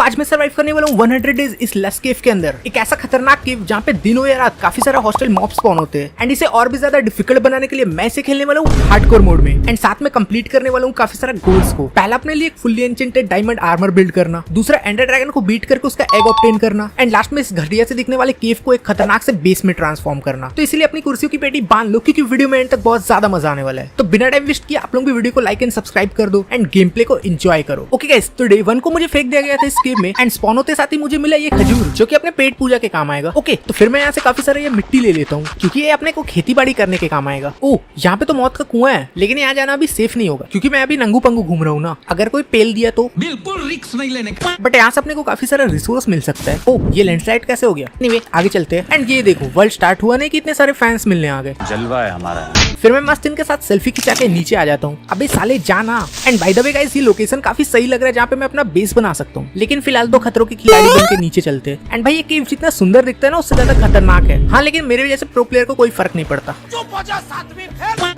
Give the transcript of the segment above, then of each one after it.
आज मैं सर्वाइव करने वाला हूँ 100 डेज इस लस केव के अंदर। एक ऐसा खतरनाक केव जहाँ पे दिन हो या रात काफी सारा हॉस्टल मॉब स्पॉन होते हैं। एंड इसे और भी ज्यादा डिफिकल्ट बनाने के लिए मैं इसे खेलने वाला हूँ हार्डकोर मोड में। एंड साथ में कंप्लीट करने वाला हूँ काफी सारा गोल्स को। पहला अपने लिए एक fully enchanted diamond armour build करना, दूसरा एंडर ड्रैगन को बीट करके उसका एग ऑब्टेन करना, एंड लास्ट में इस घटिया से दिखने वाले केव को एक खतरनाक से बेस में ट्रांसफॉर्म करना। तो इसलिए अपनी कुर्सियों की पेटी बांध लो क्योंकि वीडियो में एंड तक बहुत ज्यादा मजा आने वाला है। तो बिना टाइम वेस्ट किए आप लोग भी वीडियो को लाइक एंड सब्सक्राइब कर दो एंड गेम प्ले को एंजॉय करो। ओके गाइस, तो डे 1 को मुझे फेंक दिया गया था इस केव में एंड स्पॉन होते साथ ही मुझे मिला ये खजूर जो कि अपने पेट पूजा के काम आएगा। ओके, तो फिर मैं यहाँ से काफी सारा ये मिट्टी ले लेता हूँ क्योंकि ये अपने को खेती बाड़ी करने के काम आएगा। ओह, यहाँ पे तो मौत का कुआं है, लेकिन यहाँ जाना अभी सेफ नहीं होगा क्योंकि मैं अभी नंगू पंगू घूम रहा हूँ ना। अगर कोई पेल दिया तो बिल्कुल रिस्क नहीं लेने का। बट यहाँ से अपने को काफी सारा रिसोर्स मिल सकता है। ओह, ये लैंडस्लाइड कैसे हो गया? एनीवे, आगे चलते हैं। एंड ये देखो, वर्ल्ड स्टार्ट हुआ नहीं कि इतने सारे फैंस मिलने आ गए। जलवा है हमारा। फिर मैं मस्त इनके साथ सेल्फी खिंचा के नीचे आ जाता हूँ। अबे साले जाना। And by the way guys, ये लोकेशन काफी सही लग रहा है जहाँ पे मैं अपना बेस बना सकता हूँ। लेकिन फिलहाल तो खतरों की खिलाड़ी बन के नीचे चलते हैं। एंड भाई ये केव जितना सुंदर दिखता है ना उससे ज्यादा खतरनाक है। हाँ, लेकिन मेरे जैसे प्रो प्लेयर को कोई फर्क नहीं पड़ता।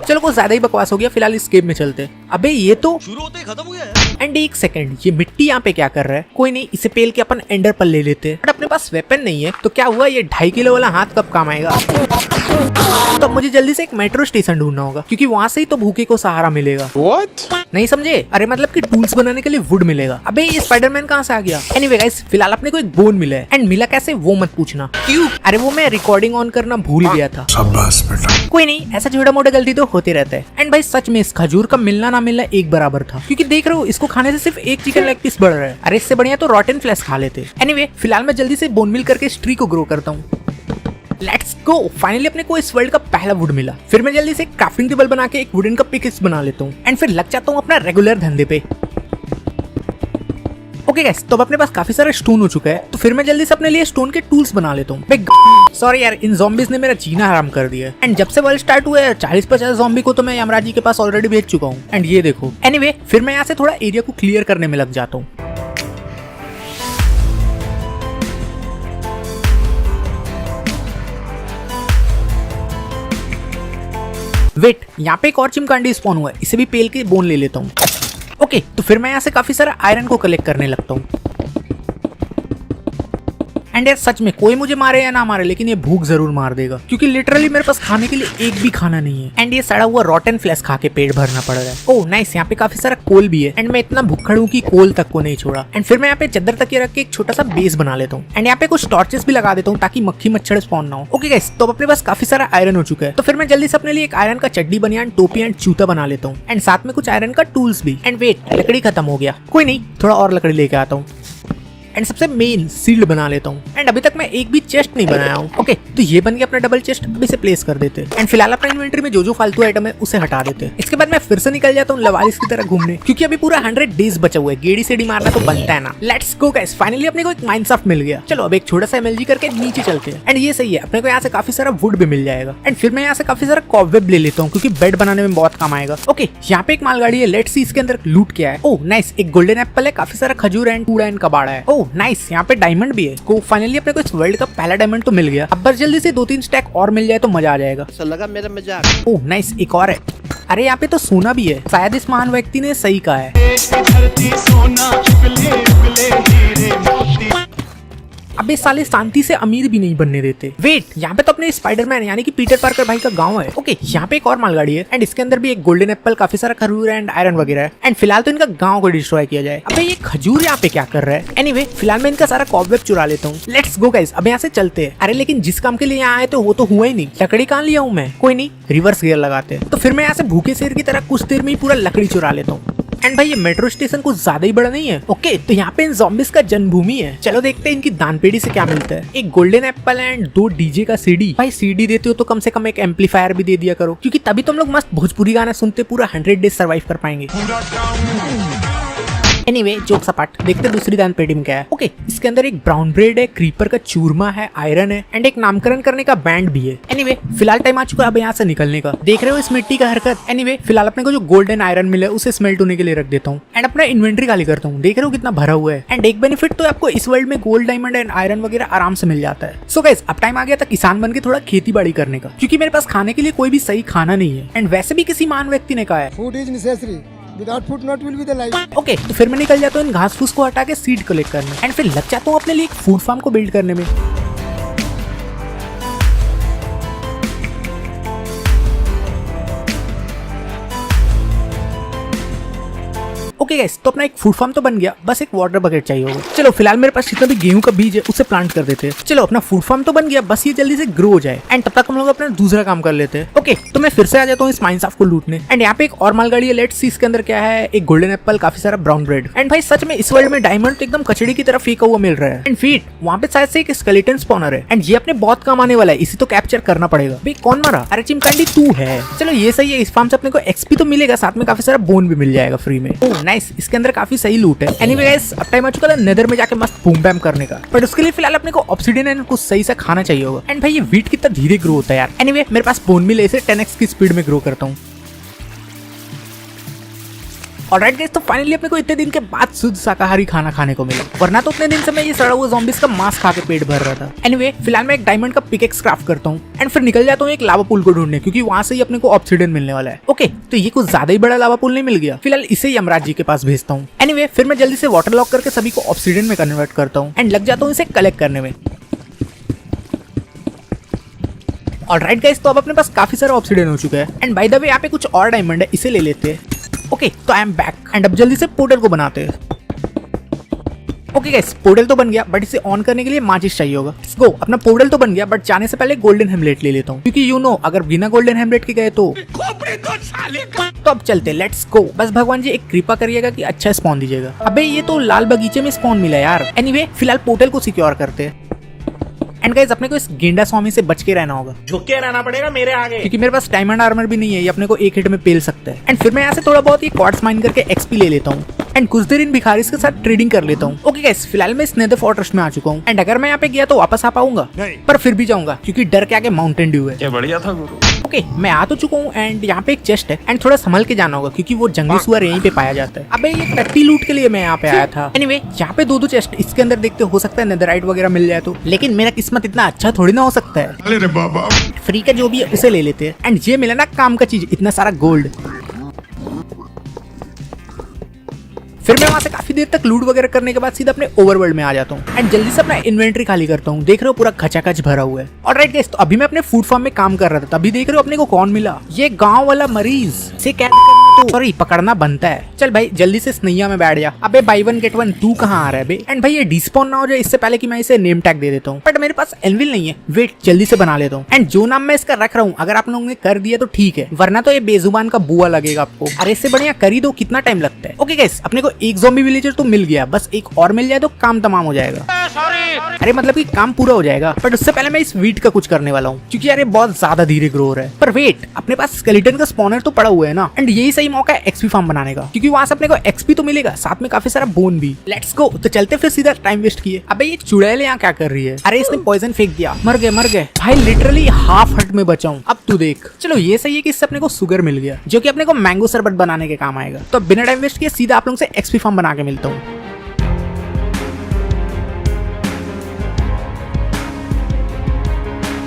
चलो कुछ ज्यादा ही बकवास हो गया, फिलहाल इस केव में चलते हैं। अबे ये तो शुरू होते ही खत्म हो गया। एंड एक सेकंड, ये मिट्टी यहाँ पे क्या कर रहा है? कोई नहीं, इसे पेल के अपन एंडर पर ले लेते हैं। बट अपने पास वेपन नहीं है तो क्या हुआ, ये 2.5 किलो वाला हाथ कब काम आएगा? तो मुझे जल्दी से एक मेट्रो स्टेशन ढूंढना होगा क्योंकि वहाँ से ही तो भूखे को सहारा मिलेगा। What? नहीं समझे? अरे मतलब कि टूल्स बनाने के लिए वुड मिलेगा। अबे ये स्पाइडरमैन कहाँ से आ गया? एनीवे गाइस, फिलहाल अपने को एक बोन मिला है। एंड मिला कैसे वो मत पूछना। क्यों? अरे वो मैं रिकॉर्डिंग ऑन करना भूल गया था। शाबाश बेटा। कोई नहीं, ऐसा छोटा मोटा गलती तो होते रहता है। एंड भाई सच में इस खजूर का मिलना ना मिलना एक बराबर था क्योंकि देख रहे हो इसको खाने से सिर्फ एक चिकन लेग पीस बढ़ रहा है। अरे इससे बढ़िया तो रॉटन फ्लैश खा लेते। एनीवे, फिलहाल मैं जल्दी से बोन मिल करके इस ट्री को ग्रो करता हूँ। लेट्स गो, फाइनली अपने को इस वर्ल्ड का पहला वुड मिला। फिर मैं जल्दी से एक क्राफ्टिंग टेबल बना के एक वुडन का पिकेक्स बना लेता हूँ एंड फिर लग जाता हूँ अपना रेगुलर धंधे पे। ओके गाइस, तो अब अपने पास काफी सारा स्टोन हो चुका है तो फिर मैं जल्दी से अपने लिए स्टोन के टूल्स बना लेता हूँ। सॉरी यार, इन ज़ॉम्बीज़ ने मेरा जीना हराम कर दिया है। एंड जब से वर्ल्ड स्टार्ट हुआ है 40-50 ज़ॉम्बी को तो मैं यमराज जी के पास ऑलरेडी भेज चुका हूँ। एंड ये देखो, एनीवे, फिर मैं यहाँ से थोड़ा एरिया को क्लियर करने में लग जाता हूँ। वेट, यहाँ पे एक और चिमकांडी स्पॉन हुआ है, इसे भी पेल के बोन ले लेता हूँ। ओके, तो फिर मैं यहाँ से काफी सारा आयरन को कलेक्ट करने लगता हूँ। एंड यार सच में कोई मुझे मारे या ना मारे, लेकिन ये भूख जरूर मार देगा क्योंकि लिटरली मेरे पास खाने के लिए एक भी खाना नहीं है। एंड ये सड़ा हुआ रॉटन फ्लैश खा के पेट भरना पड़ रहा है। ओह नाइस, यहाँ पे काफी सारा कोल भी है। एंड मैं इतना भूखड़ हूँ कि कोल तक को नहीं छोड़ा। एंड फिर मैं यहाँ पे चद्दर तकिया रख के एक छोटा सा बेस बना लेता हूँ। एंड यहाँ पे कुछ टॉर्चेस भी लगा देता हूँ ताकि मक्खी मच्छर स्पॉन ना हो। ओके गाइस, तो अपने पास काफी सारा आयरन हो चुका है तो फिर मैं जल्दी से अपने लिए एक आयरन का चड्डी बनियान, टोपी एंड जूता बना लेता हूँ। एंड साथ में कुछ आयरन का टूल्स भी। एंड वेट, लकड़ी खत्म हो गया। कोई नहीं, थोड़ा और लकड़ी लेके आता हूँ। एंड सबसे मेन सील्ड बना लेता हूँ। एंड अभी तक मैं एक भी चेस्ट नहीं बनाया हूँ। ओके, तो ये बन गया अपना डबल चेस्ट। अभी इसे प्लेस कर देते हैं। एंड फिलहाल अपने इन्वेंटरी में जो फालतू आइटम है उसे हटा देते हैं। इसके बाद मैं फिर से निकल जाता हूँ लवारिस की तरह घूमने क्योंकि अभी पूरा 100 डेज बचा हुआ है। गेड़ी सेड़ी मारना तो बनता है ना। लेट्स गो गाइस, फाइनली अपने को एक माइनक्राफ्ट मिल गया। चलो अब एक छोटा सा MLG करके नीचे चलते हैं। एंड ये सही है, अपने को यहाँ से काफी सारा वुड भी मिल जाएगा। एंड फिर मैं यहाँ से काफी सारा कॉबवेब ले लेता हूँ क्योंकि बेड बनाने में बहुत काम आएगा। ओके, यहाँ पे एक मालगाड़ी है, लेट्स सी इसके अंदर लूट क्या है। ओह नाइस, एक गोल्डन एप्पल है, काफी सारा खजूर एंड कूड़ा एंड कबाड़ा है। ओह नाइस, यहाँ पे डायमंड भी है। को फाइनली अपने को इस वर्ल्ड का पहला डायमंड तो मिल गया। अब बस जल्दी से 2-3 स्टैक और मिल जाए तो मजा आ जाएगा। ऐसा लगा मेरा मजाक। ओह नाइस, एक और है। अरे यहाँ पे तो सोना भी है, शायद इस महान व्यक्ति ने सही कहा है। अबे साले शांति से अमीर भी नहीं बनने देते। वेट, यहाँ पे तो अपने स्पाइडरमैन यानी कि पीटर पार्कर भाई का गांव है। ओके, यहाँ पे एक और मालगाड़ी है एंड इसके अंदर भी एक गोल्डन एप्पल, काफी सारा खजूर एंड आयरन वगैरह है। एंड फिलहाल तो इनका गांव को डिस्ट्रॉय किया जाए। अबे ये खजूर यहाँ पे क्या कर रहा है? एनीवे, फिलहाल मैं इनका सारा कॉबवेब चुरा लेता हूँ। लेट्स गो गाइस, अब यहाँ से चलते हैं। अरे लेकिन जिस काम के लिए यहाँ आए तो वो तो हुआ ही नहीं। लकड़ी कहाँ लिया हूँ मैं? कोई नहीं, रिवर्स गियर लगाते हैं। तो फिर मैं यहाँ से भूखे शेर की तरह कुछ देर में ही पूरा लकड़ी चुरा लेता हूँ। एंड भाई ये मेट्रो स्टेशन कुछ ज्यादा ही बड़ा नहीं है। ओके, तो यहाँ पे इन ज़ॉम्बीज़ का जन्मभूमि है। चलो देखते हैं इनकी दान पेटी से क्या मिलता है। एक गोल्डन एप्पल एंड 2 डीजे का CD। भाई CD देते हो तो कम से कम एक एम्पलीफायर भी दे दिया करो क्योंकि तभी तुम लोग मस्त भोजपुरी गाना सुनते पूरा 100 डेज सर्वाइव कर पाएंगे। एनीवे, जोक्स अपार्ट, देखते दूसरी दान पेटी में क्या है। ओके, इसके अंदर एक ब्राउन ब्रेड है, क्रीपर का चूरमा है, आयरन है एंड एक नामकरण करने का बैंड भी है। एनीवे, फिलहाल टाइम आ चुका है अब यहाँ से निकलने का। देख रहे हो इस मिट्टी का हरकत। एनीवे, फिलहाल अपने को जो गोल्डन आयरन मिला है उसे स्मेल्ट होने के लिए रख देता हूँ एंड अपना इन्वेंटरी खाली करता हूँ। देख रहे हो कितना भरा हुआ है। एंड एक बेनिफिट तो आपको इस वर्ल्ड में गोल्ड, डायमंड एंड आयरन वगैरह आराम से मिल जाता है। सो गाइस, अब टाइम आ गया था किसान बन के थोड़ा खेती बाड़ी करने का क्योंकि मेरे पास खाने के लिए कोई भी सही खाना नहीं है। एंड वैसे भी किसी महान व्यक्ति ने कहा है, food is necessary Without food not will be the life. Okay तो फिर मैं निकल जाता हूँ इन घास फूस को हटा के सीड कलेक्ट करने एंड फिर लग जाता हूँ अपने लिए एक फूड फार्म को बिल्ड करने में। ओके गाइस तो अपना एक फूड फार्म तो बन गया, बस एक वाटर बकेट चाहिए होगा। चलो फिलहाल मेरे पास जितना भी गेहूं का बीज है उसे प्लांट कर देते हैं। चलो अपना फूड फार्म तो बन गया, बस ये जल्दी से ग्रो हो जाए एंड तब तक हम लोग अपना दूसरा काम कर लेते हैं। ओके तो मैं फिर से आ जाता हूँ इस माइनसाफ को लूटने एंड यहाँ पे एक और मालगाड़ी है। लेट्स सी इसके अंदर क्या है। एक गोल्डन एप्पल, काफी सारा ब्राउन ब्रेड एंड भाई सच में इस वर्ल्ड में डायमंड तो एकदम कचड़ी की तरफ फेंका हुआ मिल रहा है। एंड फीट वहाँ पे शायद से एक स्केलेटन स्पॉनर है एंड ये अपने बहुत काम आने वाला है, इसी तो कैप्चर करना पड़ेगा। भाई कौन मारा? अरे चिमकांडी तू है। चलो ये सही है, इस फार्म से अपने को एक्सपी तो मिलेगा, साथ में काफी सारा बोन भी मिल जाएगा फ्री में। ओह नाइस, इसके अंदर काफी सही लूट है। एनीवे गाइस अब टाइम आ चुका है नेदर में जाके मस्त बूम बैम करने का, बट उसके लिए फिलहाल अपने को ऑब्सिडियन एंड कुछ सही से खाना चाहिए होगा। एंड भाई ये वीट कितना धीरे ग्रो होता है यार। एनीवे मेरे पास बोन मिल है, इसे 10x की स्पीड में ग्रो करता हूँ। ऑलराइट गाइस तो फाइनली अपने को इतने दिन के बाद शुद्ध शाकाहारी खाना खाने को मिला, वरना तो उतने दिन से मैं ये सड़ा हुआ ज़ॉम्बीज़ का मांस खा के पेट भर रहा था। एनीवे फिलहाल मैं एक डायमंड का पिकेक्स क्राफ्ट करता हूँ एंड फिर निकल जाता हूँ एक लावा पूल को ढूंढने, क्योंकि वहां से ही अपने को ऑब्सिडियन मिलने वाला है। ओके तो ये कुछ ज्यादा ही बड़ा लावा पूल नहीं मिल गया, फिलहाल इसे यमराज जी के पास भेजता हूँ। एनीवे फिर मैं जल्दी से वाटर लॉक करके सभी को ऑब्सिडियन में कन्वर्ट करता हूँ एंड लग जाता हूँ इसे कलेक्ट करने में। ऑलराइट गाइस तो अब अपने पास काफी सारा ऑब्सिडियन हो चुका है एंड बाय द वे यहाँ पे कुछ और डायमंड है, इसे ले लेते हैं। ओके तो आई एम बैक एंड अब जल्दी से पोर्टल को बनाते हैं। ओके गाइस पोर्टल तो बन गया, बट इसे ऑन करने के लिए माचिस चाहिए होगा। Let's go. अपना पोर्टल तो बन गया, बट जाने से पहले गोल्डन हेमलेट ले लेता हूँ, क्योंकि यू नो अगर बिना गोल्डन हेमलेट के गए तो अब चलते। Let's go. बस भगवान जी एक कृपा करिएगा कि अच्छा स्पॉन दीजिएगा। अबे ये तो लाल बगीचे में स्पॉन मिला यार। एनीवे फिलहाल पोर्टल को सिक्योर करते हैं एंड गाइस अपने को इस गेंडा स्वामी से बच के रहना होगा, झुक के रहना पड़ेगा मेरे आगे, क्योंकि मेरे पास डायमंड आर्मर भी नहीं है, ये अपने को एक हिट में पेल सकता है। एंड फिर मैं यहाँ से थोड़ा बहुत ये क्वार्ट्ज माइन करके एक्सपी ले लेता हूँ एंड कुछ देर इन भिखारीज के साथ ट्रेडिंग कर लेता हूँ। ओके गाइस फिलहाल मैं इस नेदर फोर्ट्रेस में आ चुका हूँ एंड अगर मैं यहाँ पे गया तो वापस आ पाऊंगा नहीं। पर फिर भी जाऊंगा, क्योंकि डर के आगे माउंटेन ड्यू है। क्या बढ़िया था गुरु। ओके मैं आ तो चुका हूँ एंड यहाँ पे एक चेस्ट है एंड थोड़ा संभल के जाना होगा, क्योंकि वो जंगली सुअर यहीं पे पाया जाता है। अबे ये टट्टी लूट के लिए मैं यहाँ पे आया था। एनीवे यहाँ पे दो चेस्ट, इसके अंदर देखते हो सकता है नेदरराइट वगैरह मिल जाए तो, लेकिन मेरा किस्मत इतना अच्छा थोड़ी ना हो सकता है। अरे बाबा फ्री का जो भी है उसे ले लेते हैं एंड ये मिला ना काम का चीज, इतना सारा गोल्ड। फिर मैं वहां से काफी देर तक लूट वगैरह करने के बाद सीधा अपने ओवरवर्ल्ड में आ जाता हूँ एंड जल्दी से अपना इन्वेंटरी खाली करता हूँ। देख रहे हो पूरा खचाखच भरा हुआ है। ऑलराइट गाइस तो अभी मैं अपने फूड फार्म में काम कर रहा था, तभी देख रहे हो अपने को कौन मिला, ये गांव वाला मरीज। से क्या करना तो सॉरी पकड़ना बनता है। चल भाई जल्दी से स्नैया में बैठ जा। अबे बाई वन गेट वन तू कहाँ आ रहा है बे? एंड भाई ये डिस्पॉन ना हो जाए इससे पहले कि मैं इसे नेम टैग दे देता हूँ, बट मेरे पास एनविल नहीं है। वेट जल्दी से बना लेता हूँ एंड जो नाम मैं इसका रख रहा हूँ अगर आप लोगों ने कर दिया तो ठीक है, वरना तो ये बेजुबान का बुआ लगेगा आपको। अरे इससे बढ़िया कर ही दो, कितना टाइम लगता है। ओके गाइस अपने को एक ज़ॉम्बी विलेजर तो मिल गया, बस एक और मिल जाए तो काम तमाम हो जाएगा। अरे मतलब कि काम पूरा हो जाएगा, बट उससे पहले मैं इस वीट का कुछ करने वाला हूँ, क्योंकि यार ये बहुत ज्यादा धीरे ग्रो हो रहा है। पर वेट अपने पास स्केलेटन का स्पॉनर तो पड़ा हुआ है ना, एंड यही सही मौका है एक्सपी फार्म बनाने का, क्योंकि वहां से अपने को एक्सपी तो मिलेगा, साथ में काफी सारा बोन भी। Let's go. तो चलते फिर सीधा टाइम वेस्ट किए। अबे ये चुड़ैल यहाँ क्या कर रही है? अरे इसने पॉइजन फेंक दिया, मर गए भाई, लिटरली हाफ हर्ट में बचाऊं। अब तू देख। चलो ये सही है कि इससे अपने को शुगर मिल गया, जो कि अपने को मैंगो शरबत बनाने के काम आएगा। तो बिना टाइम वेस्ट किए सीधा आप लोगों से एक्सपी फार्म बना के मिलता हूँ।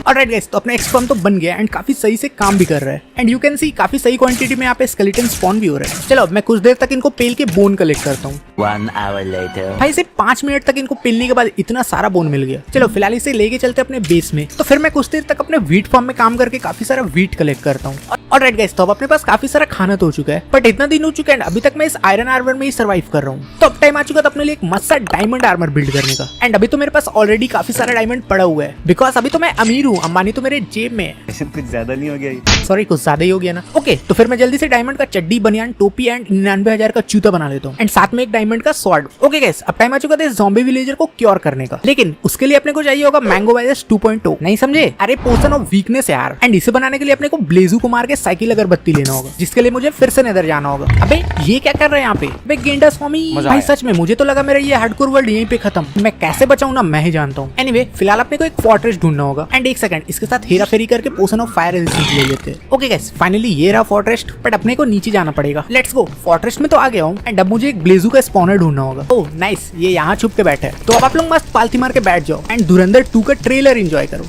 ऑलराइट गाइस तो अपना एक्स फॉर्म तो बन गया एंड काफी सही से काम भी कर रहा है एंड यू कैन सी काफी सही क्वांटिटी में यहाँ पे स्केलेटन स्पॉन भी हो रहा है। चलो अब मैं कुछ देर तक इनको पेल के बोन कलेक्ट करता हूँ। 1 hour later. भाई सिर्फ 5 मिनट तक इनको पेलने के बाद इतना सारा बोन मिल गया। चलो फिलहाल इसे लेके चलते अपने बेस में। तो फिर मैं कुछ देर तक अपने वीट फार्म में काम करके काफी सारा वीट कलेक्ट करता हूँ। ऑलराइट गाइस तो अब अपने पास काफी सारा खाना तो हो चुका है, बट इतना दिन हो चुका है अभी तक मैं इस आयरन आर्मर में ही सर्वाइव कर रहा हूँ। तो अब टाइम आ चुका था अपने लिए एक मस्त सा डायमंड आर्मर बिल्ड करने का एंड अभी तो मेरे पास ऑलरेडी काफी सारा डायमंड पड़ा हुआ है, बिकॉज अभी तो मैं अमीर हूँ, अंबानी तो मेरे जेब में है। कुछ ज्यादा नहीं हो गया? सॉरी कुछ ज्यादा ही हो गया ना। ओके तो फिर मैं जल्दी से डायमंड का चड्डी, बनियान, टोपी एंड 99,000 का जूता बना लेता हूँ एंड साथ में एक डायमंड का स्वॉर्ड। ओके गाइस अब टाइम आ चुका था इस ज़ॉम्बी विलेजर को क्योर करने का, लेकिन उसके लिए अपने को चाहिए होगा मैंगो वायरस 2.0। नहीं समझे? अरे पोशन ऑफ वीकनेस यार। एंड इसे बनाने के लिए अपने को ब्लेजू को मार के साइकिल अगरबत्ती लेना होगा, जिसके लिए मुझे फिर से नेदर जाना होगा। अबे ये क्या कर रहे हैं यहाँ पे? अबे गेंडा स्वामी भाई सच में मुझे तो लगा मेरा ये हार्डकोर वर्ल्ड यहीं पे खत्म। मैं कैसे बचाऊं ना मैं ही जानता हूँ। एनीवे फिलहाल अपने को एक फोर्ट्रेस ढूंढना होगा एंड एक सेकंड इसके साथ हेरा फेरी करके पोशन ऑफ फायर रेजिस्टेंस ले लेते हैं। ओके गाइस फाइनली ये रहा फोर्ट्रेस, बट अपने को नीचे जाना पड़ेगा। Let's go. फोर्ट्रेस में तो आ गया हूँ एंड अब मुझे एक ब्लेजू का स्पॉनर ढूंढना होगा। ओह नाइस, ये यहाँ छुप के बैठे है। तो अब आप लोग मस्त पालती मार के बैठ जाओ एंड धुरंधर 2 का ट्रेलर एंजॉय करो।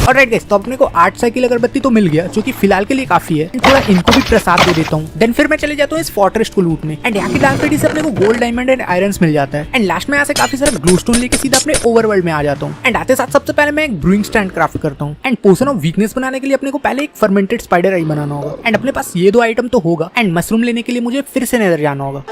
ऑलराइट गाइस, तो अपने को 8 साइकिल अगरबत्ती तो मिल गया, जो कि फिलहाल के लिए काफी है। थोड़ा इनको भी प्रसाद दे देता हूँ। देन फिर मैं चले जाता हूँ इस फोर्ट्रेस को लूटने। एंड यहाँ की डार्क पेटी से अपने को गोल्ड, डायमंड एंड आयरन्स मिल जाता है। एंड लास्ट में यहाँ से काफी सारा ग्लूस्टोन लेके सीधा अपने ओवरवर्ल्ड में आ जाता हूँ। एंड आते साथ सबसे पहले मैं एक ब्रूइंग स्टैंड क्राफ्ट करता हूँ। एंड पोशन ऑफ वीकनेस बनाने के लिए अपने को पहले एक फर्मेंटेड स्पाइडर आई बनाना होगा। एंड अपने पास ये 2 आइटम तो होगा। एंड मशरूम लेने के लिए मुझे फिर से नेदर जाना होगा।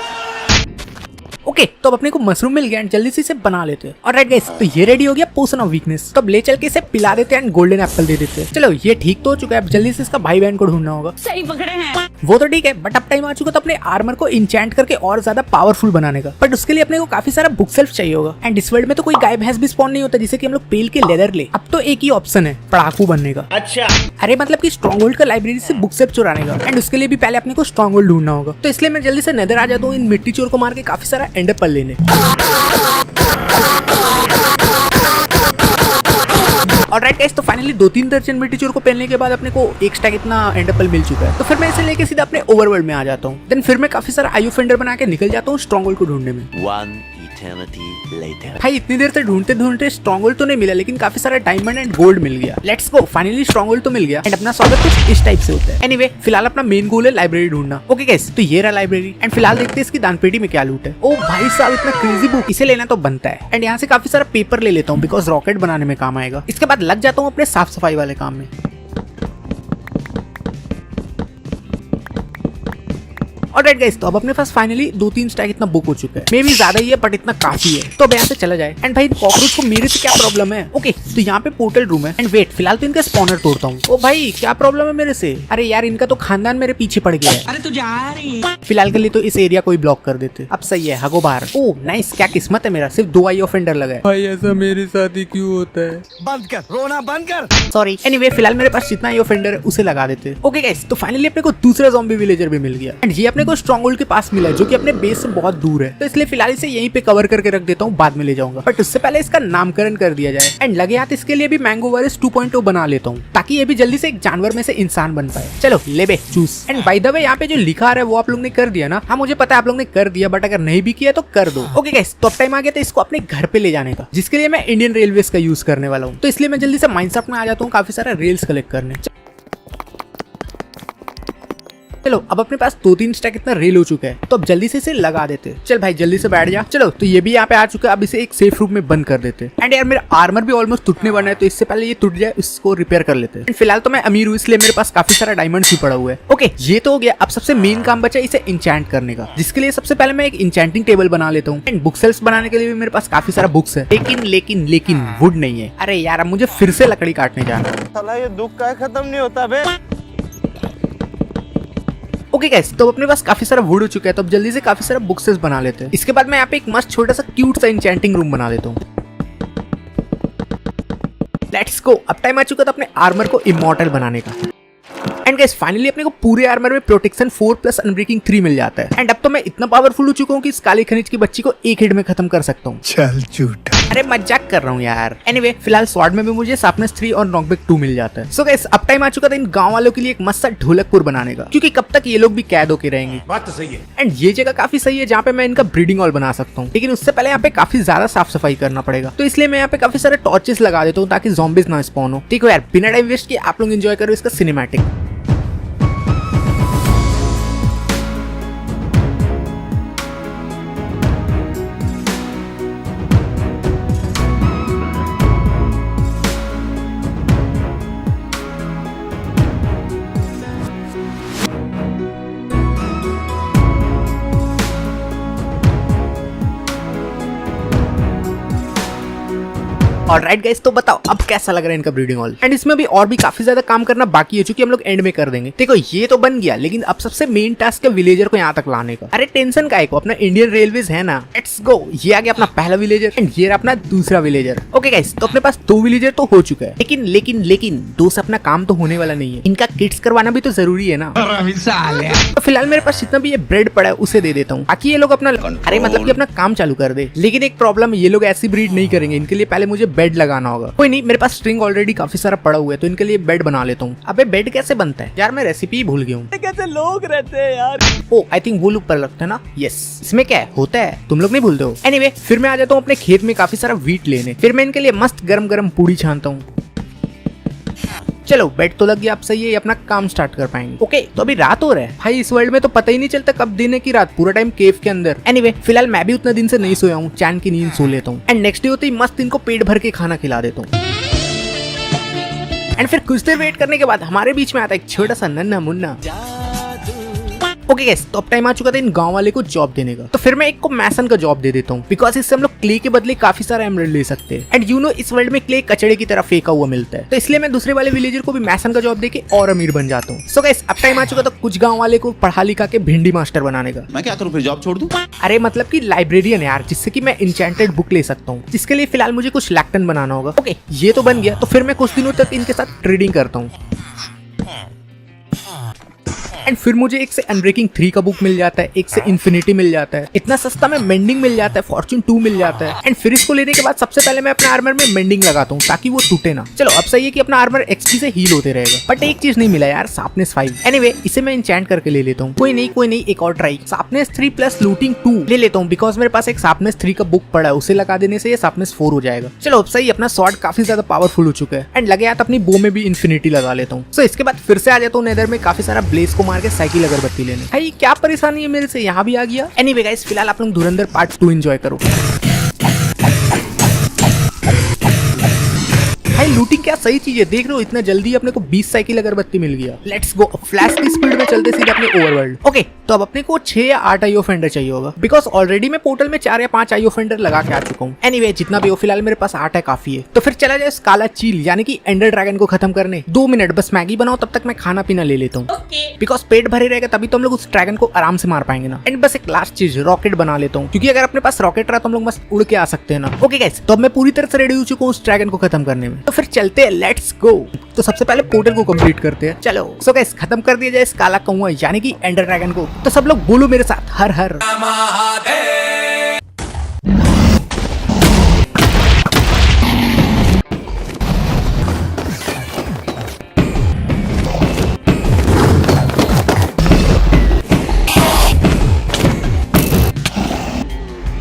ओके, तो अब अपने को मशरूम मिल गया एंड जल्दी से इसे बना लेते हैं। ऑलराइट गाइस, तो ये रेडी हो गया पोशन ऑफ वीकनेस। तो अब ले चल के इसे पिला देते हैं एंड गोल्डन एप्पल दे देते हैं। चलो ये ठीक तो हो चुका है, अब जल्दी से इसका भाई बहन को ढूंढना होगा। सही पकड़े हैं। वो तो ठीक है, बट अब टाइम आ चुका तो अपने आर्मर को इंचेंट करके और ज्यादा पावरफुल बनाने का। बट उसके लिए अपने को काफी सारा बुक सेल्फ चाहिए होगा। एंड इस वर्ल्ड में तो कोई गाय भैंस भी स्पॉन नहीं होता जिसे कि हम लोग पेल के लेदर ले। अब तो एक ही ऑप्शन है, पढ़ाकू बनने का। अच्छा, अरे मतलब कि स्ट्रॉन्ग होल्ड का लाइब्रेरी से बुक सेल्फ चुराने का। एंड उसके लिए भी पहले अपने को स्ट्रॉन्ग होल्ड ढूंढना होगा। तो इसलिए मैं जल्दी से नेदर आ जाता हूँ इन मिट्टी चोर को मार के काफी सारा एंड एप्पल लेने। ऑलराइट गाइस, तो फाइनली 2-3 दर्जन मिट्टी चोर को पहनने के बाद अपने को एक स्टैक इतना एंड एप्पल मिल चुका है। तो फिर मैं इसे लेके सीधा अपने ओवरवर्ल्ड में आ जाता हूँ। देन फिर मैं काफी सारा आयु फेंडर बना के निकल जाता हूँ स्ट्रॉन्ग होल्ड को ढूंढने में। 1 eternity later. भाई इतनी देर से ढूंढते ढूंढते स्ट्रॉन्ग होल्ड तो नहीं मिला, लेकिन काफी सारा डायमंड एंड गोल्ड मिल गया। Let's go, finally strong hold तो मिल गया। एंड अपना स्वागत कुछ इस टाइप से होता है। एनीवे, फिलहाल अपना मेन गोल है लाइब्रेरी ढूंढना। ओके गाइस, तो ये रहा लाइब्रेरी। एंड फिलहाल देखते हैं इसकी दानपेटी में क्या लूट है। ओ भाई साहब, इतना क्रेजी बुक, इसे लेना तो बनता है। एंड यहाँ से काफी सारा पेपर ले लेता हूँ बिकॉज रॉकेट बनाने में काम आएगा। इसके बाद लग जाता हूँ अपने साफ सफाई वाले काम में। ऑलराइट गाइस, तो अब अपने पास फाइनली 2-3 स्टैक इतना बुक हो चुका है। मे भी ज्यादा ही है बट इतना काफी है। तो अब यहाँ से चला जाए। एंड भाई कॉकरोच को मेरे से क्या प्रॉब्लम है? ओके, तो यहाँ पे पोर्टल रूम है। एंड वेट, फिलहाल तो इनका स्पॉनर तोड़ता हूँ। ओ भाई, क्या प्रॉब्लम है मेरे से? अरे यार, इनका तो खानदान मेरे पीछे पड़ गया है। अरे तू जा रही है। फिलहाल के लिए तो इस एरिया को ही ब्लॉक कर देते। अब सही है, हगो बाहर। ओ नाइस, क्या किस्मत है मेरा, सिर्फ 2 आई ऑफेंडर लगा है। भाई ऐसा मेरे साथ ही क्यों होता है? बंद कर, रोना बंद कर। सॉरी। एनीवे, फिलहाल मेरे पास जितना आई ऑफेंडर है उसे लगा देते। ओके गाइस, तो फाइनली अपने को दूसरा ज़ॉम्बी विलेजर भी मिल गया। एंड ये अपने को स्ट्रॉन्ग होल्ड के पास मिला है, जो कि अपने बेस से बहुत दूर है। तो इसलिए फिलहाल इसे यहीं पे कवर करके रख देता हूँ, बाद में ले जाऊंगा। बट उससे पहले इसका नामकरण कर दिया जाए। एंड लगे हाथ इसके लिए भी मैंगो वायरस 2.0 बना लेता हूँ, ताकि ये भी जल्दी से एक जानवर में से इंसान बन पाए। चलो ले बे, चूस। एंड बाय द वे, यहाँ पे जो लिखा आ रहा है वो आप लोग ने कर दिया ना? हाँ मुझे पता है आप लोग ने कर दिया, बट अगर नहीं भी किया तो कर दो। ओके गाइस, तो अब टाइम आ गया था इसको अपने घर पे ले जाने का, जिसके लिए मैं इंडियन रेलवेज का यूज करने वाला हूँ। तो इसलिए मैं जल्दी से माइनक्राफ्ट में आ जाता हूँ काफी सारा रेल्स कलेक्ट करने। चलो, अब अपने पास 2-3 स्टैक इतना रेल हो चुका है, तो अब जल्दी से इसे लगा देते। चल भाई जल्दी से बैठ जा। चलो, तो ये भी यहाँ पे आ चुका है। अब इसे एक सेफ रूम में बंद कर देते। एंड यार मेरा आर्मर भी ऑलमोस्ट टूटने वाला है, तो इससे पहले ये टूट जाए इसको रिपेयर कर लेते हैं। फिलहाल तो मैं अमीर हूँ, इसलिए मेरे पास काफी सारा डायमंड भी पड़ा हुआ है। ओके, ये तो हो गया। अब सबसे मेन काम बचा इसे इंचेंट करने का, जिसके लिए सबसे पहले मैं एक इंचेंटिंग टेबल बना लेता हूँ। एंड बुक सेल्स बनाने के लिए भी मेरे पास काफी सारा बुक्स है, लेकिन वुड नहीं है। अरे यार, अब मुझे फिर से लकड़ी काटने जाना है। साला ये दुख का खत्म नहीं होता बे। ओके गाइस, तो अपने पास काफी सारा वुड हो चुका है, तो अब जल्दी से काफी सारा बुक्सेस बना लेते हैं। इसके बाद मैं यहाँ पे एक मस्त छोटा सा क्यूट सा इंचेंटिंग रूम बना देता हूँ। लेट्स गो, अब टाइम आ चुका था अपने आर्मर को इमॉर्टल बनाने का। एंड गाइस, फाइनली अपने को पूरे आर्मर में प्रोटेक्शन 4 प्लस अनब्रेकिंग 3 मिल जाता है। एंड अब तो मैं इतना पावरफुल हो चुका हूँ कि इस काली खनिज की बच्ची को एक हिट में खत्म कर सकता हूँ। चल झूठा। अरे मजाक कर रहा हूँ यार। एनीवे, फिलहाल स्वॉर्ड में भी मुझे शार्पनेस 3 और नॉकबैक 2 मिल जाता है। सो गाइस, अब टाइम आ चुका था इन गांव वालों के लिए एक मस्त सा ढोलकपुर बनाने का, क्योंकि कब तक ये लोग भी कैद होके रहेंगे। बात तो सही है। एंड ये जगह काफी सही है जहाँ पे मैं इनका ब्रीडिंग हॉल बना सकता हूँ, लेकिन उससे पहले यहाँ पे काफी ज्यादा साफ सफाई करना पड़ेगा। तो इसलिए मैं यहाँ पे काफी सारे टॉर्चेस लगा देता हूँ ताकि ज़ॉम्बीज ना स्पॉन हो। ठीक है यार, बिना टाइम वेस्ट किए आप लोग एंजॉय करो इसका सिनेमैटिक। ऑलराइट गाइस, तो बताओ अब कैसा लग रहा है इनका ब्रीडिंग हॉल। एंड इसमें भी और भी काफी ज्यादा काम करना बाकी है, क्योंकि हम लोग एंड में कर देंगे। देखो ये तो बन गया, लेकिन अब सबसे मेन टास्क है विलेजर को यहाँ तक लाने का। अरे टेंशन का को, अपना इंडियन रेलवेज है ना। लेट्स गो, ये आ गया अपना पहला विलेजर एंड ये अपना दूसरा विलेजर। ओके गाइस, तो अपने पास 2 विलेजर तो हो चुका है, लेकिन 2 से अपना काम तो होने वाला नहीं है। इनका किट्स करवाना भी तो जरूरी है ना। तो फिलहाल मेरे पास जितना भी ये ब्रेड पड़ा है उसे दे देता हूँ, ताकि ये लोग अपना अरे मतलब कि अपना काम चालू कर दे। लेकिन एक प्रॉब्लम है, ये लोग ऐसी ब्रीड नहीं करेंगे। इनके लिए पहले मुझे बेड लगाना होगा। कोई नहीं, मेरे पास स्ट्रिंग ऑलरेडी काफी सारा पड़ा हुआ है, तो इनके लिए बेड बना लेता हूँ। अबे बेड कैसे बनता है यार, मैं रेसिपी ही भूल गया हूँ। कैसे लोग रहते हैं यार। ओ आई थिंक वो लोग पर लगता है ना। यस, इसमें क्या है होता है, तुम लोग नहीं भूलते हो। एनीवे, फिर मैं आ जाता हूँ अपने खेत में काफी सारा वीट लेने। फिर मैं इनके लिए मस्त गरम गरम पूड़ी छानता हूँ। चलो बेड तो लग गया, अब सही है, अपना काम स्टार्ट कर पाएंगे। ओके तो अभी रात हो रहा है भाई, इस वर्ल्ड में तो पता ही नहीं चलता कब दिन है की रात, पूरा टाइम केव के अंदर। एनीवे फिलहाल मैं भी उतना दिन से नहीं सोया हूँ, चैन की नींद सो लेता हूँ एंड नेक्स्ट डे होते ही मस्त इनको पेट भर के खाना खिला देता हूँ। एंड फिर कुछ देर वेट करने के बाद हमारे बीच में आता है एक छोटा सा नन्हा मुन्ना। ओके गाइस, तो अब टाइम आ चुका था इन गांव वाले को जॉब देने का, तो फिर मैं एक को मैसन का जॉब दे देता हूँ, बिकॉज इससे हम लोग क्ले के बदले काफी सारा एमराल्ड ले सकते हैं। एंड यू नो इस वर्ल्ड में क्ले कचड़े की तरह फेंका हुआ मिलता है, तो इसलिए मैं दूसरे वाले विलेजर को भी मैसन का जॉब देके और अमीर बन जाता हूँ। सो गाइस अब टाइम आ चुका था कुछ गाँव वाले को पढ़ा लिखा के भिंडी मास्टर बनाने का। मैं क्या करूं फिर, जॉब छोड़ दूं? अरे मतलब कि लाइब्रेरियन यार, जिससे कि मैं इंचेंटेड बुक ले सकता हूँ, जिसके लिए फिलहाल मुझे कुछ लैक्टन बनाना होगा। ओके ये तो बन गया, तो फिर मैं कुछ दिनों तक इनके साथ ट्रेडिंग करता हूँ एंड फिर मुझे एक से अनब्रेकिंग 3 का बुक मिल जाता है, एक से इन्फिनिटी मिल जाता है, इतना सस्ता में मेंडिंग मिल जाता है, फॉर्च्यून 2 मिल जाता है। एंड फिर इसको लेने के बाद सबसे पहले मैं अपने आर्मर में मेंडिंग लगाता हूँ ताकि वो टूटे ना। चलो अब सही है कि अपना आर्मर एक्सपी से हील होते रहेगा, बट एक चीज नहीं मिला यार, शार्पनेस 5। एनीवे इसे मैं इंचेंट करके ले लेता हूँ। कोई नहीं एक और ट्राई, शार्पनेस 3 प्लस लूटिंग 2 ले लेता हूँ, बिकॉज मेरे पास एक शार्पनेस 3 का बुक पड़ा है, उसे लगा देने से ये शार्पनेस 4 हो जाएगा। चलो अब सही, अपना स्वॉर्ड काफी ज्यादा पावरफुल हो चुका है एंड लगे यार अपनी बो में भी इन्फिनिटी लगा लेता हूँ। सो इसके बाद फिर से आ जाता हूँ नेदर में काफी सारा ब्लेज को मार के साइकिल अगरबत्ती लेने। भाई क्या परेशानी है मेरे से, यहाँ भी आ गया। एनीवे गाइस फिलहाल आप लोग धुरंधर पार्ट 2 एंजॉय करो। भाई लूटिंग क्या सही चीज है, देख रहे हो इतना जल्दी अपने को 20 साइकिल अगरबत्ती मिल गया। लेट्स गो, फ्लैश की स्पीड में चलते सीधे अपने ओवरवर्ल्ड। ओके तो अब अपने को 6 या 8 आई ऑफेंडर चाहिए होगा, बिकॉज ऑलरेडी मैं पोर्टल में 4 या 5 आई ऑफेंडर लगा के आ चुका हूँ। एनीवे जितना भी हो फिलहाल मेरे पास 8 है, काफी है। तो फिर चला जाए काला चील यानी कि एंडर ड्रैगन को खत्म करने। 2 मिनट बस मैगी बनाओ, तब तक मैं खाना पीना ले लेता हूँ, बिकॉज पेट भरे रहेगा तभी तो हम लोग उस ड्रैगन को आराम से मार पाएंगे ना। एंड बस एक लास्ट चीज, रॉकेट बना लेता हूँ, क्योंकि अगर अपने पास रॉकेट रहा तो हम लोग बस उड़ के आ सकते हैं ना। ओके गाइस तो अब मैं पूरी तरह से रेडी हो चुका हूँ उस ड्रैगन को खत्म करने में, तो फिर चलते हैं, लेट्स गो। तो सबसे पहले पोर्टल को कंप्लीट करते हैं। चलो सो गाइस खत्म कर दिया जाए इस काला कौवा यानी कि एंडर ड्रैगन को। तो सब लोग बोलो मेरे साथ, हर हर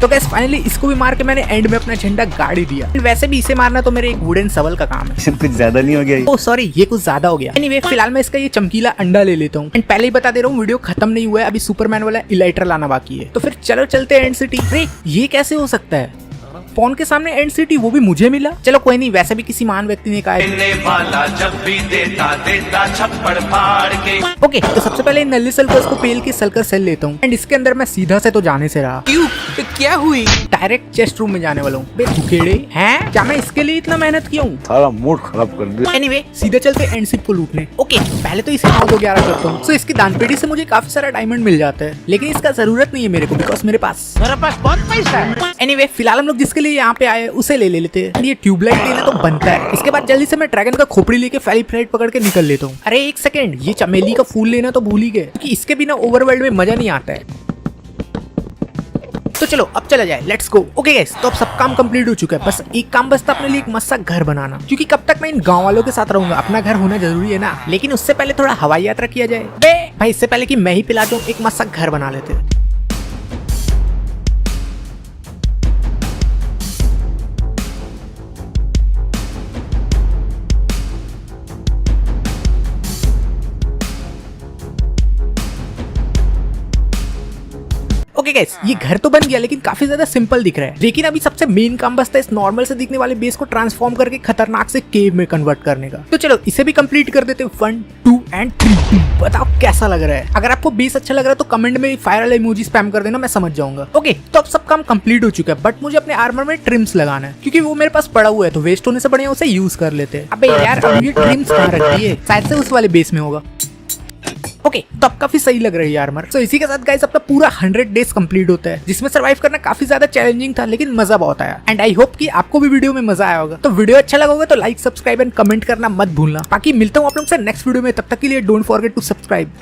तो गैस फाइनली इसको भी मार के मैंने एंड में अपना झंडा गाड़ ही दिया। वैसे भी इसे मारना तो मेरे एक वुडन सवल का काम है। कुछ ज्यादा नहीं हो गया? ओह सॉरी, ये कुछ ज्यादा हो गया। एनीवे फिलहाल मैं इसका ये चमकीला अंडा ले लेता हूँ। एंड पहले ही बता दे रहा हूँ वीडियो खत्म नहीं हुआ है, अभी सुपरमैन वाला इलाइटर लाना बाकी है। तो फिर चलो चलते हैं एंड सिटी। अरे ये कैसे हो सकता है, पॉन के सामने एंड सिटी, वो भी मुझे मिला। चलो कोई नहीं, वैसे भी किसी महान व्यक्ति ने कहा है वाला जब भी देता छप्पड़ फाड़ के। ओके तो सबसे पहले नल्ली सल्कर्स को पेल के सल्कर सेल लेता हूँ एंड इसके अंदर मैं सीधा से तो जाने से रहा। क्यों तो क्या हुई, डायरेक्ट चेस्ट रूम में जाने वाला हूँ। बे धुकेड़े हैं, क्या मैं इसके लिए इतना मेहनत किया हूँ? सारा मूड खराब कर दिया। एनीवे सीधे चलते एंड सिप को लूटने। ओके पहले तो इसे 9-2-11 करता हूँ। सो इसकी दानपेटी से मुझे काफी सारा डायमंड मिल जाता है, लेकिन इसका जरूरत नहीं है मेरे को, बिकॉज मेरे पास बहुत पैसा है। एनीवे फिलहाल हम लोग जिसके लिए यहाँ पे आए उसे ले लेते हैं। ये ट्यूबलाइट लेना तो बनता है। इसके बाद जल्दी से मैं ड्रैगन का खोपड़ी लेके फैली फ्लाइट पकड़ के निकल लेता हूँ। अरे एक सेकंड, ये चमेली का फूल लेना तो भूल ही गए, क्योंकि इसके बिना ओवरवर्ल्ड में मजा नहीं आता है। तो चलो अब चला जाए, लेट्स गो। ओके गाइस तो अब सब काम कंप्लीट हो चुका है, बस एक काम बचता अपने लिए, एक मस्त सा घर बनाना। क्योंकि कब तक मैं इन गांव वालों के साथ रहूंगा, अपना घर होना जरूरी है ना। लेकिन उससे पहले थोड़ा हवाई यात्रा किया जाए। बे भाई इससे पहले कि मैं ही पिला दूं, एक मस्त सा घर बना लेते हैं। ओके गाइस ये घर तो बन गया, लेकिन काफी ज्यादा सिंपल दिख रहा है। लेकिन अभी सबसे मेन काम बचता है इस नॉर्मल से दिखने वाले बेस को ट्रांसफॉर्म करके खतरनाक से केव में कन्वर्ट करने का। तो चलो इसे भी कंप्लीट कर देते हैं। 1, 2 एंड 3। बताओ कैसा लग रहा है। अगर आपको बेस अच्छा लग रहा है तो कमेंट में फायर वाला इमोजी स्पैम कर देना, मैं समझ जाऊंगा। ओके तो अब सब काम कंप्लीट हो चुका है, बट मुझे अपने आर्मर में ट्रिम्स लगाना है, क्योंकि वो मेरे पास पड़ा हुआ है, तो वेस्ट होने से बढ़िया उसे यूज कर लेते हैं। अबे यार अब ये ट्रिम्स कहाँ रख दिए, शायद से उस वाले बेस में होगा। ओके तो अब काफी सही लग रही है आर्मर। तो इसी के साथ गाइस अपना पूरा 100 डेज कंप्लीट होता है, जिसमें सर्वाइव करना काफी ज्यादा चैलेंजिंग था, लेकिन मजा बहुत आया। एंड आई होप कि आपको भी वीडियो में मजा आया होगा। तो वीडियो अच्छा लगा होगा तो लाइक, सब्सक्राइब एंड कमेंट करना मत भूलना। बाकी मिलता हूँ आप लोगों से नेक्स्ट वीडियो में, तब तक के लिए डोंट फॉरगेट टू सब्सक्राइब।